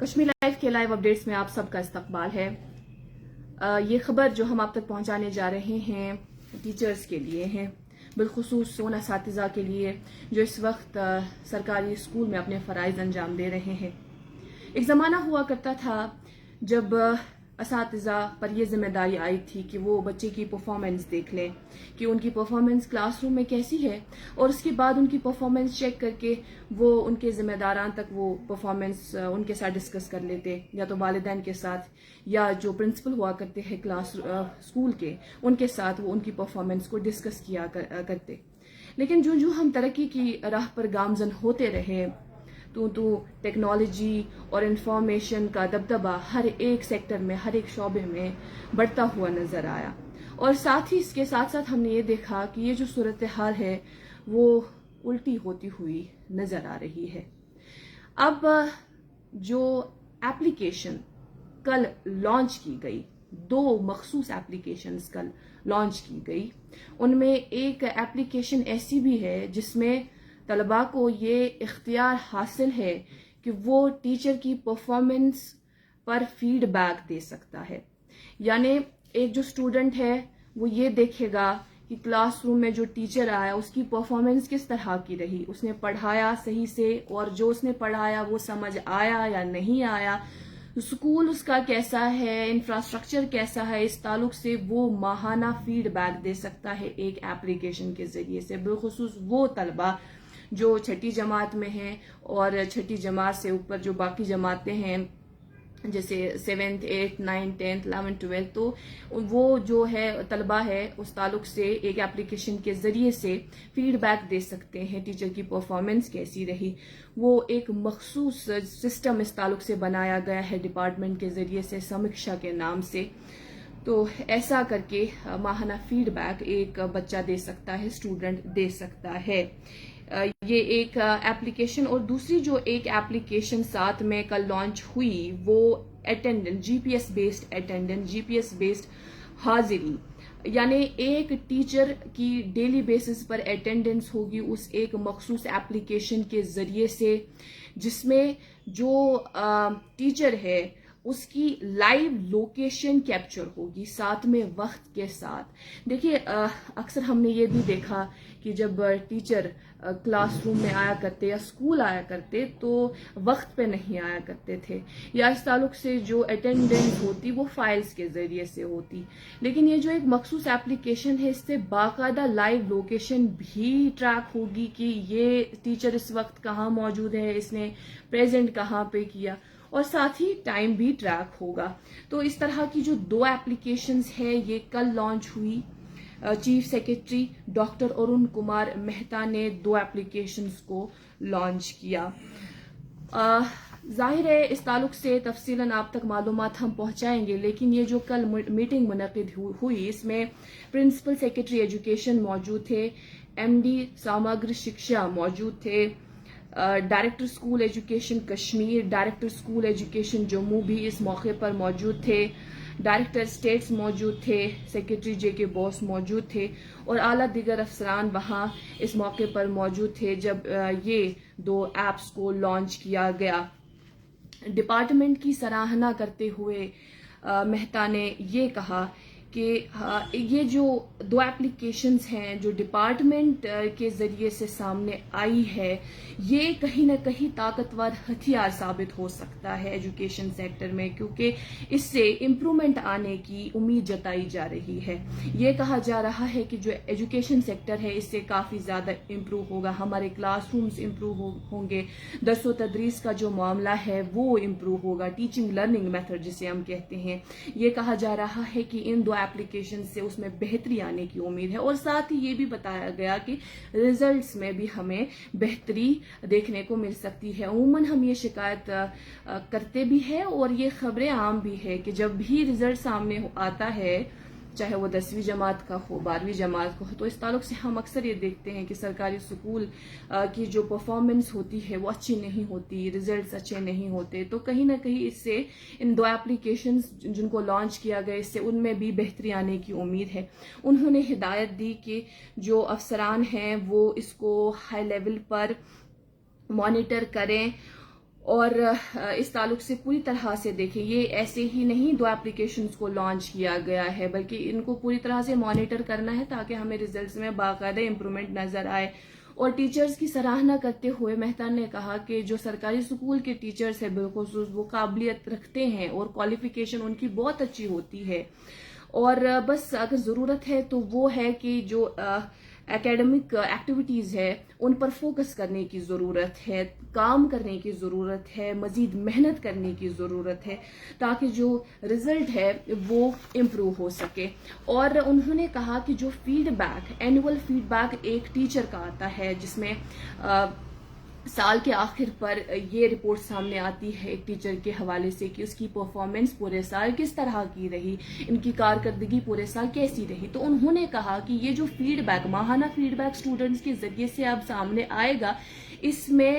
Kashmir life کے live updates میں آپ سب کا استقبال ہے۔ یہ خبر جو ہم آپ تک پہنچانے جا رہے ہیں ٹیچرز کے لیے ہیں، بالخصوص ان اساتذہ کے لیے جو اس وقت سرکاری اسکول میں اپنے فرائض انجام دے رہے ہیں۔ ایک زمانہ ہوا کرتا تھا جب اساتذہ پر یہ ذمہ داری آئی تھی کہ وہ بچے کی پرفارمنس دیکھ لیں کہ ان کی پرفارمنس کلاس روم میں کیسی ہے، اور اس کے بعد ان کی پرفارمنس چیک کر کے وہ ان کے ذمہ داران تک وہ پرفارمنس ان کے ساتھ ڈسکس کر لیتے، یا تو والدین کے ساتھ یا جو پرنسپل ہوا کرتے ہیں کلاس اسکول کے، ان کے ساتھ وہ ان کی پرفارمنس کو ڈسکس کیا کرتے۔ لیکن جو ہم ترقی کی راہ پر گامزن ہوتے رہے، تو ٹیکنالوجی اور انفارمیشن کا دبدبہ ہر ایک سیکٹر میں، ہر ایک شعبے میں بڑھتا ہوا نظر آیا، اور ساتھ ہی اس کے ساتھ ساتھ ہم نے یہ دیکھا کہ یہ جو صورتحال ہے وہ الٹی ہوتی ہوئی نظر آ رہی ہے۔ اب جو ایپلیکیشن کل لانچ کی گئی، 2 مخصوص ایپلیکیشنز کل لانچ کی گئی، ان میں ایک ایپلیکیشن ایسی بھی ہے جس میں طلباء کو یہ اختیار حاصل ہے کہ وہ ٹیچر کی پرفارمنس پر فیڈ بیک دے سکتا ہے۔ یعنی ایک جو اسٹوڈنٹ ہے وہ یہ دیکھے گا کہ کلاس روم میں جو ٹیچر آیا اس کی پرفارمنس کس طرح کی رہی، اس نے پڑھایا صحیح سے، اور جو اس نے پڑھایا وہ سمجھ آیا یا نہیں آیا، اسکول اس کا کیسا ہے، انفراسٹرکچر کیسا ہے، اس تعلق سے وہ ماہانہ فیڈ بیک دے سکتا ہے ایک ایپلیکیشن کے ذریعے سے، بالخصوص وہ طلباء جو چھٹی جماعت میں ہیں اور چھٹی جماعت سے اوپر جو باقی جماعتیں ہیں جیسے 7th 8th 9th 10th 11th 12th، تو وہ جو ہے طلباء ہے اس تعلق سے ایک ایپلیکیشن کے ذریعے سے فیڈ بیک دے سکتے ہیں ٹیچر کی پرفارمنس کیسی رہی۔ وہ ایک مخصوص سسٹم اس تعلق سے بنایا گیا ہے ڈپارٹمنٹ کے ذریعے سے، سمیکشا کے نام سے۔ تو ایسا کر کے ماہانہ فیڈ بیک ایک بچہ دے سکتا ہے، اسٹوڈنٹ دے سکتا ہے۔ یہ ایک ایپلیکیشن، اور دوسری جو ایک ایپلیکیشن ساتھ میں کل لانچ ہوئی وہ اٹینڈنس، جی پی ایس بیسڈ اٹینڈنس، جی پی ایس بیسڈ حاضری، یعنی ایک ٹیچر کی ڈیلی بیسس پر اٹینڈنس ہوگی اس ایک مخصوص ایپلیکیشن کے ذریعے سے، جس میں جو ٹیچر ہے اس کی لائیو لوکیشن کیپچر ہوگی ساتھ میں وقت کے ساتھ۔ دیکھیے اکثر ہم نے یہ بھی دیکھا کہ جب ٹیچر کلاس روم میں آیا کرتے یا اسکول آیا کرتے تو وقت پہ نہیں آیا کرتے تھے، یا اس تعلق سے جو اٹینڈنس ہوتی وہ فائلز کے ذریعے سے ہوتی۔ لیکن یہ جو ایک مخصوص ایپلیکیشن ہے اس سے باقاعدہ لائیو لوکیشن بھی ٹریک ہوگی کہ یہ ٹیچر اس وقت کہاں موجود ہے، اس نے پریزنٹ کہاں پہ کیا، اور ساتھ ہی ٹائم بھی ٹریک ہوگا۔ تو اس طرح کی جو 2 ایپلیکیشنز ہے یہ کل لانچ ہوئی۔ Chief secretary doctor Arun Kumar Mehta نے 2 ایپلیکیشنز کو لانچ کیا۔ ظاہر ہے اس تعلق سے تفصیلاً آپ تک معلومات ہم پہنچائیں گے، لیکن یہ جو کل میٹنگ منعقد ہوئی اس میں پرنسپل سیکرٹری ایجوکیشن موجود تھے، ایم ڈی سامگر شکشا موجود تھے، director school education Kashmir, director school education Jammu بھی اس موقع پر موجود تھے، ڈائریکٹر اسٹیٹس موجود تھے، سیکرٹری جے کے بوس موجود تھے، اور اعلیٰ دیگر افسران وہاں اس موقع پر موجود تھے جب یہ 2 ایپس کو لانچ کیا گیا۔ ڈپارٹمنٹ کی سراہنا کرتے ہوئے مہتا نے یہ کہا کہ یہ جو 2 ایپلیکیشنز ہیں جو ڈپارٹمنٹ کے ذریعے سے سامنے آئی ہے، یہ کہیں نہ کہیں طاقتور ہتھیار ثابت ہو سکتا ہے ایجوکیشن سیکٹر میں، کیونکہ اس سے امپرومنٹ آنے کی امید جتائی جا رہی ہے۔ یہ کہا جا رہا ہے کہ جو ایجوکیشن سیکٹر ہے اس سے کافی زیادہ امپروو ہوگا، ہمارے کلاس رومز امپروو ہوں گے، درس و تدریس کا جو معاملہ ہے وہ امپروو ہوگا، ٹیچنگ لرننگ میتھڈ جسے ہم کہتے ہیں۔ یہ کہا جا رہا ہے کہ ان 2 ایپلیکیشن سے اس میں بہتری آنے کی امید ہے، اور ساتھ ہی یہ بھی بتایا گیا کہ ریزلٹس میں بھی ہمیں بہتری دیکھنے کو مل سکتی ہے۔ عموماً ہم یہ شکایت کرتے بھی ہیں اور یہ خبریں عام بھی ہے کہ جب بھی ریزلٹ سامنے آتا ہے، چاہے وہ 10ویں جماعت کا ہو، 12ویں جماعت کا ہو، تو اس تعلق سے ہم اکثر یہ دیکھتے ہیں کہ سرکاری اسکول کی جو پرفارمنس ہوتی ہے وہ اچھی نہیں ہوتی، ریزلٹس اچھے نہیں ہوتے۔ تو کہیں نہ کہیں اس سے ان 2 ایپلیکیشنز جن کو لانچ کیا گیا اس سے ان میں بھی بہتری آنے کی امید ہے۔ انہوں نے ہدایت دی کہ جو افسران ہیں وہ اس کو ہائی لیول پر مانیٹر کریں اور اس تعلق سے پوری طرح سے دیکھیں، یہ ایسے ہی نہیں 2 اپلیکیشنز کو لانچ کیا گیا ہے، بلکہ ان کو پوری طرح سے مانیٹر کرنا ہے تاکہ ہمیں ریزلٹس میں باقاعدہ امپرومنٹ نظر آئے. اور ٹیچرز کی سراہنا کرتے ہوئے مہتان نے کہا کہ جو سرکاری اسکول کے ٹیچرز ہیں بالخصوص وہ قابلیت رکھتے ہیں اور کوالیفیکیشن ان کی بہت اچھی ہوتی ہے، اور بس اگر ضرورت ہے تو وہ ہے کہ جو اکیڈمک ایکٹیویٹیز ہے ان پر فوکس کرنے کی ضرورت ہے، کام کرنے کی ضرورت ہے، مزید محنت کرنے کی ضرورت ہے تاکہ جو رزلٹ ہے وہ امپروو ہو سکے. اور انہوں نے کہا کہ جو feedback, annual feedback ایک ٹیچر کا آتا ہے جس میں سال کے آخر پر یہ رپورٹ سامنے آتی ہے ایک ٹیچر کے حوالے سے کہ اس کی پرفارمنس پورے سال کس طرح کی رہی، ان کی کارکردگی پورے سال کیسی رہی. تو انہوں نے کہا کہ یہ جو فیڈ بیک، ماہانہ فیڈ بیک اسٹوڈنٹس کے ذریعے سے اب سامنے آئے گا، اس میں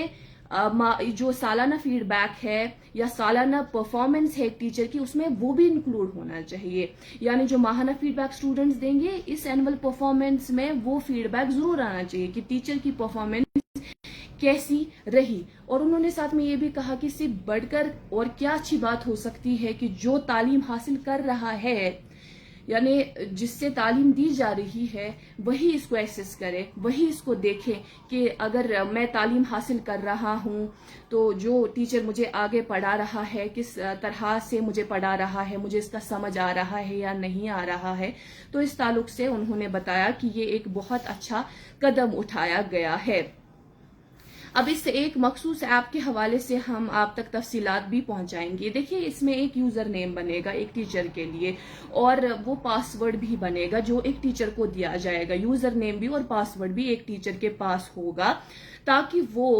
جو سالانہ فیڈ بیک ہے یا سالانہ پرفارمنس ہے ایک ٹیچر کی، اس میں وہ بھی انکلوڈ ہونا چاہیے. یعنی جو ماہانہ فیڈ بیک اسٹوڈنٹس دیں گے اس اینول پرفارمنس میں وہ فیڈ بیک ضرور آنا چاہیے کہ ٹیچر کی پرفارمنس کیسی رہی. اور انہوں نے ساتھ میں یہ بھی کہا کہ اس سے بڑھ کر اور کیا اچھی بات ہو سکتی ہے کہ جو تعلیم حاصل کر رہا ہے، یعنی جس سے تعلیم دی جا رہی ہے، وہی اس کو ایکسس کرے، وہی اس کو دیکھے کہ اگر میں تعلیم حاصل کر رہا ہوں تو جو ٹیچر مجھے آگے پڑھا رہا ہے کس طرح سے مجھے پڑھا رہا ہے، مجھے اس کا سمجھ آ رہا ہے یا نہیں آ رہا ہے. تو اس تعلق سے انہوں نے بتایا کہ یہ ایک بہت اچھا قدم اٹھایا گیا ہے. اب اس ایک مخصوص ایپ کے حوالے سے ہم آپ تک تفصیلات بھی پہنچائیں گے. دیکھیے اس میں ایک یوزر نیم بنے گا ایک ٹیچر کے لیے، اور وہ پاس ورڈ بھی بنے گا جو ایک ٹیچر کو دیا جائے گا. یوزر نیم بھی اور پاس ورڈ بھی ایک ٹیچر کے پاس ہوگا تاکہ وہ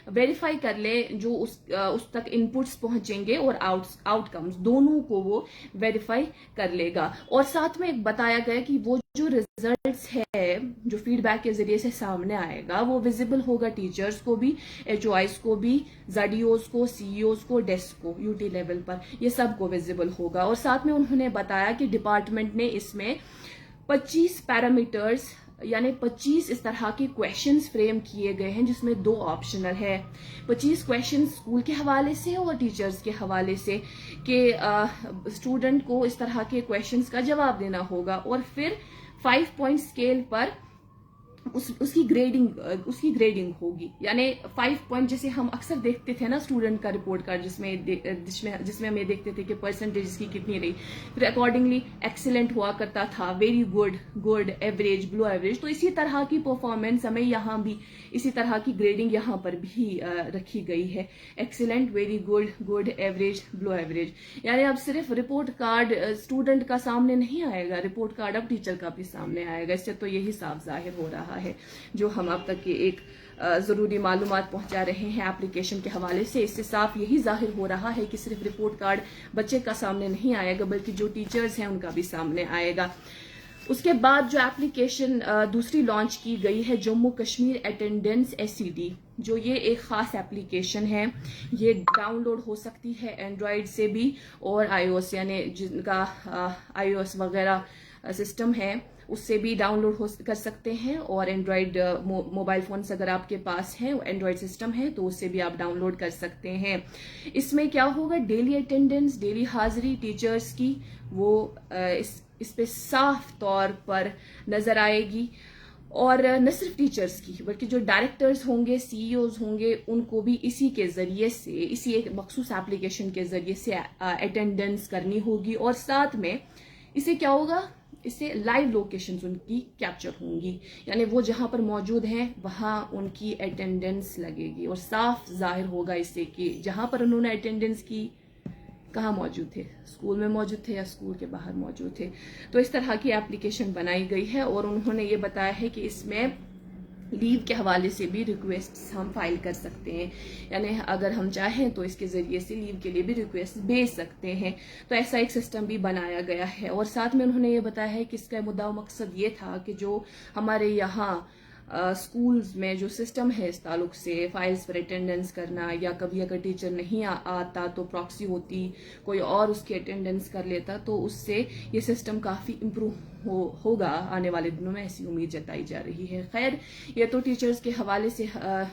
ویریفائی کر لے جو اس تک انپٹس پہنچیں گے اور آؤٹ کمز دونوں کو وہ ویریفائی کر لے گا. اور ساتھ میں بتایا گیا کہ وہ جو ریزلٹس ہے جو فیڈ بیک کے ذریعے سے سامنے آئے گا وہ ویزیبل ہوگا ٹیچرز کو بھی، ایچ او آئیز کو بھی، زڈیوز کو، سی ای اوز کو، ڈیسک کو، یو ٹی لیول پر یہ سب کو ویزیبل ہوگا. اور ساتھ میں انہوں نے بتایا کہ ڈپارٹمنٹ نے اس میں 25 پیرامیٹرز یعنی 25 اس طرح کے کویشچنز فریم کیے گئے ہیں جس میں 2 آپشنل ہے. 25 کویشچنز اسکول کے حوالے سے اور ٹیچرز کے حوالے سے کہ اسٹوڈنٹ کو اس طرح کے کویشچنز کا جواب دینا ہوگا. اور پھر 5 پوائنٹ اسکیل پر اس کی گریڈنگ ہوگی. یعنی 5 پوائنٹ جیسے ہم اکثر دیکھتے تھے نا اسٹوڈنٹ کا رپورٹ کارڈ جس میں ہم یہ دیکھتے تھے کہ پرسنٹیج اس کی کتنی رہی، پھر اکارڈنگلی ایکسیلنٹ ہوا کرتا تھا، very good, average, below average. تو اسی طرح کی پرفارمنس ہمیں یہاں بھی اسی طرح کی گریڈنگ یہاں پر بھی رکھی گئی ہے، excellent, very good, average, below average. یعنی اب صرف رپورٹ کارڈ اسٹوڈنٹ کا سامنے نہیں آئے گا، رپورٹ کارڈ اب ٹیچر کا بھی سامنے آئے گا. اس سے تو یہی صاف ظاہر ہو رہا ہے جو ہم اب تک ایک ضروری معلومات پہنچا رہے ہیں اپلیکیشن کے حوالے سے. اس سے صاف یہی ظاہر ہو رہا ہے کہ صرف رپورٹ کارڈ بچے کا سامنے نہیں آئے گا بلکہ جو ٹیچرز ہیں ان کا بھی سامنے آئے گا. اس کے بعد جو اپلیکیشن دوسری لانچ کی گئی ہے جموں کشمیر اٹینڈنس SED، جو یہ ایک خاص اپلیکیشن ہے. یہ ڈاؤن لوڈ ہو سکتی ہے اینڈرائڈ سے بھی اور iOS یعنی جن کا iOS وغیرہ سسٹم ہے اس سے بھی ڈاؤن لوڈ کر سکتے ہیں، اور اینڈرائڈ موبائل فونس اگر آپ کے پاس ہیں اینڈرائڈ سسٹم ہے تو اس سے بھی آپ ڈاؤن لوڈ کر سکتے ہیں. اس میں کیا ہوگا، ڈیلی اٹینڈنس، ڈیلی حاضری ٹیچرز کی وہ اس پہ صاف طور پر نظر آئے گی. اور نہ صرف ٹیچرز کی بلکہ جو ڈائریکٹرز ہوں گے، سی ای اوز ہوں گے، ان کو بھی اسی کے ذریعے سے، اسی ایک مخصوص اپلیکیشن کے ذریعے سے اٹینڈنس کرنی ہوگی. اور ساتھ میں اسے کیا ہوگا، اس سے لائیو لوکیشنز ان کی کیپچر ہوں گی، یعنی وہ جہاں پر موجود ہیں وہاں ان کی اٹینڈنس لگے گی اور صاف ظاہر ہوگا اس سے کہ جہاں پر انہوں نے اٹینڈنس کی کہاں موجود تھے، اسکول میں موجود تھے یا اسکول کے باہر موجود تھے. تو اس طرح کی اپلیکیشن بنائی گئی ہے. اور انہوں نے یہ بتایا ہے کہ اس میں لیو کے حوالے سے بھی ریکویسٹ ہم فائل کر سکتے ہیں، یعنی اگر ہم چاہیں تو اس کے ذریعے سے لیو کے لیے بھی ریکویسٹ بھیج سکتے ہیں. تو ایسا ایک سسٹم بھی بنایا گیا ہے. اور ساتھ میں انہوں نے یہ بتایا ہے کہ اس کا مدعا مقصد یہ تھا کہ جو ہمارے یہاں اسکولز میں جو سسٹم ہے اس تعلق سے فائلز پر اٹینڈنس کرنا، یا کبھی اگر ٹیچر نہیں آتا تو پراکسی ہوتی، کوئی اور اس کی اٹینڈنس کر لیتا، تو اس سے یہ سسٹم کافی امپروو ہوگا آنے والے دنوں میں، ایسی امید جتائی جا رہی ہے۔ خیر، یہ تو ٹیچرز کے حوالے سے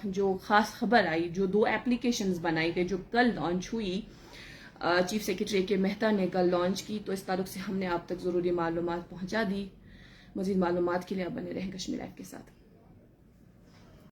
جو خاص خبر آئی، جو 2 ایپلیکیشنز بنائی گئی جو کل لانچ ہوئی، چیف سیکرٹری کے مہتا نے کل لانچ کی، تو اس تعلق سے ہم نے آپ تک ضروری معلومات پہنچا دی۔ مزید معلومات کے لیے آپ بنے رہیں کشمیر لائف کے ساتھ۔